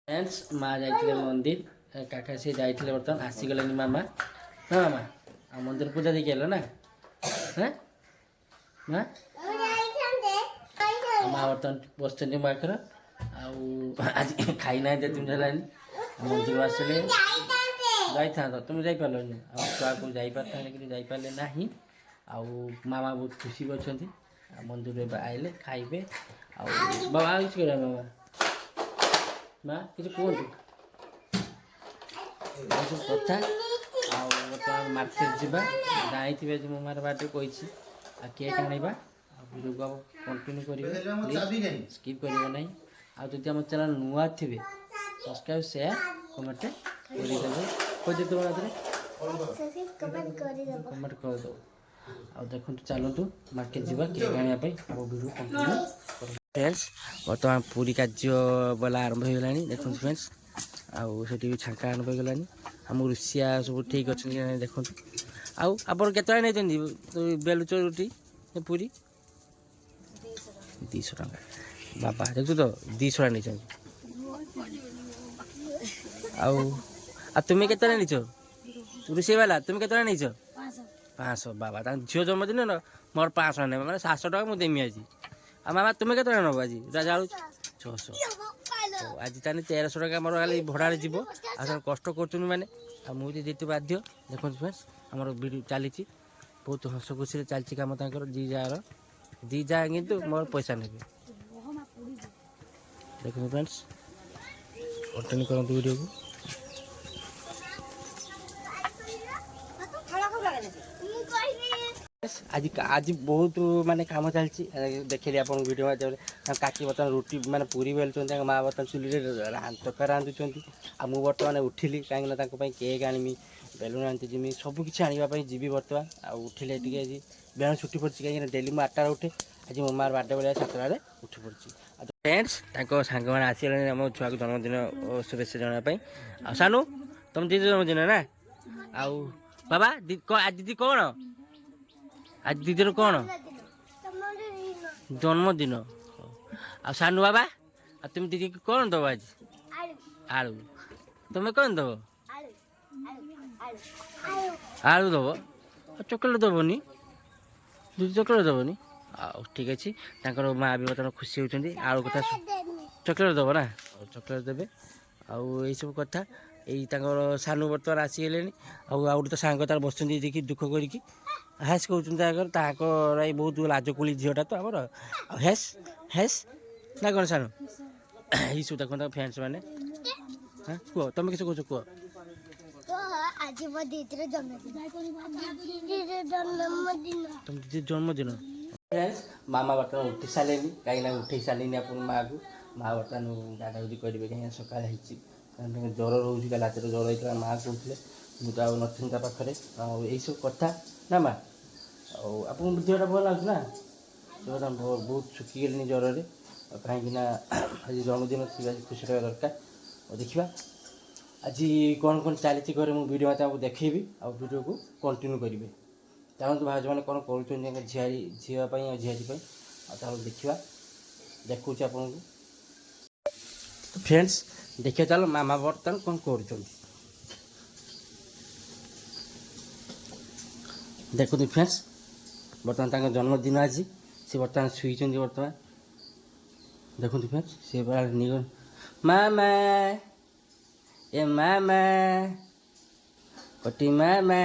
friends माँ जाइए मंदिर काका सी जाइए बर्तमान आसीगले मामा ना मामा आ मंदिर पूजा देखिए ना हाँ माँ माँ बर्तमान बस माखर आज खाई ना दिन है मंदिर आसिले जाई था तुम जापारे छुआ को जापारे ना मामा बहुत खुशी अच्छा मंदिर आइले खाइबे बाबा किसी कर मामा माँ किसी कहतु सब कथा आर्तमान मार्केट जावा जाइए जो मार बाटे कही आ केक आने भिडियो को कंटिन्यू करेंगे स्किप कर ना आदि आम चैनल नुआ थे सब्सक्राइब शेयर कमेंट करदे कमेंट करदे आ देखो चलतु मार्केट जावा केक आने भिडियो कंटिन्यू फ्रेंड्स बर्तमान पूरी कार्य बला आरंभ हो गलानी देखो फ्रेंड्स आउट भी छांका आरंभ हो गलानी आम रुषिया सब ठीक अच्छे देखो आप नहीं बेलुचर रुटी पूरी 200 टका बाबा देखु तो 200 नहीं तुम्हें केत नहीं रुषे वाला तुम्हें केत नहीं 500 बाबा झील जन्मदिन ना मोर 500 नहीं मैंने 700 टका मुझे देमी आज मामा तुम्हें केत नब आज जाऊँ 600 आज ताने 1300 टका मोर खाली भड़ारे जीव आ कष्ट कर मुझे देते बाध्य देखो फ्रेंड्स आमर वीडियो चली बहुत हस खुशी चलती कम दी जा कि मोर पैसा ने देखो फ्रेंड्स कंटिन्यू करते वीडियो को आज आज बहुत माने काम चलती देखिए आप वीडियो काकी बर्तमान रुटी माने पूरी बेलुं माँ बर्तमान चुली तक रांधुंट आ मुझे बर्तमान उठिली कहीं केक आनमी बेलुन आनती जिमी सबकि आने जी बर्तमान उठिले टी आज बेल छुट्टी पड़ी कहीं डेली मुझे 8 उठे आज मो मार बार्डे बेले 7 उठी पड़ी फ्रेंड्स सांग मैंने आसगले आम छुआ को जन्मदिन शुभेच्छा जनापी आ सानू तुम दीदी जन्मदिन ना आउ बाबा आज दीदी कौन आज दीदी कौन जन्मदिन आ सानू बाबा आ तुम दीदी कौन दब आज आलू तुम्हें कौन दब आलू दब चॉकलेट दबनी दीदी चॉकलेट दबनी ठीक अच्छे माँ भी बर्तमान खुशी होती आलू कथा चॉकलेट दब ना चॉकलेट देवे आई सब कथा यही सानू बर्तमान आसीगले आउट तो सांग तार बस देखिए दुख करके हेस कहते बहुत लाजकुली झीटा तो आमर हेस हेस ना कौन सानू यही सब देखो फ्रेंड्स मैंने हाँ कह तुम किस कह कह तुम दीदी जन्मदिन फ्रेंड्स मामा बर्तमान उठी सारे कहीं उठे सारे आप माँ को माँ बर्तमान गाधा गुधी करेंगे कहीं सकाल ज्वर रोज का रात ज्वर होता माँ कहते मुझे नथी पाखे यही सब कथा ना माँ आप देहटा भल लगे ना बर्तमान बहुत सुखीगले ज्वर से कहीं आज जन्मदिन थी खुशी रहा दरकार देखा आज कौन कौन चली घर मुझे वीडियो आपको देखेबी आ वीडियो को कंटिन्यू करेंगे चाहूँ भाज मैंने कौन कर झील झीपाई झील आ देखा देखा आपको फ्रेंड्स देखिए चलो मामा बर्तमान कौन कर देखो फ्रेंड्स बर्तमान जन्मदिन आज सी बर्तमान शुई बर्तमान देखो फ्रेंड्स सी मामा ए मामा कटी मामा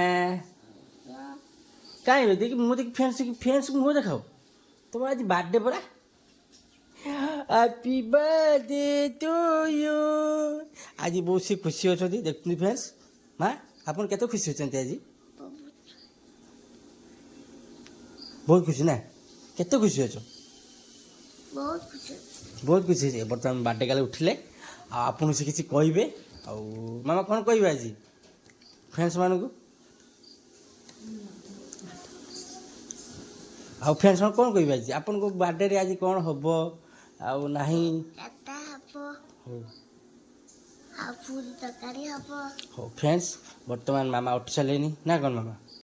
कहीं देखिए मुझे फ्रेंड्स को मुँह देखाओ तुम आज बर्थडे पड़ा हैप्पी बर्थडे टू यू आज बहुत सी खुशी अच्छा देखते फ्रेंड्स माँ आप केते खुशी होती आज बहुत खुशी ना केते खुशी अच्छ बहुत खुशी बर्तमान बर्थडे काले उठिले आपन से किसी कहे आ मामा कौन कह आज फ्रेंड्स मान को आ फ्रेंड्स मान कौन कह आज आपन को बर्थडे आज कौन हम आउ नहीं फ्रेंड्स बर्तमान मामा उठी सारे ना कौन मामा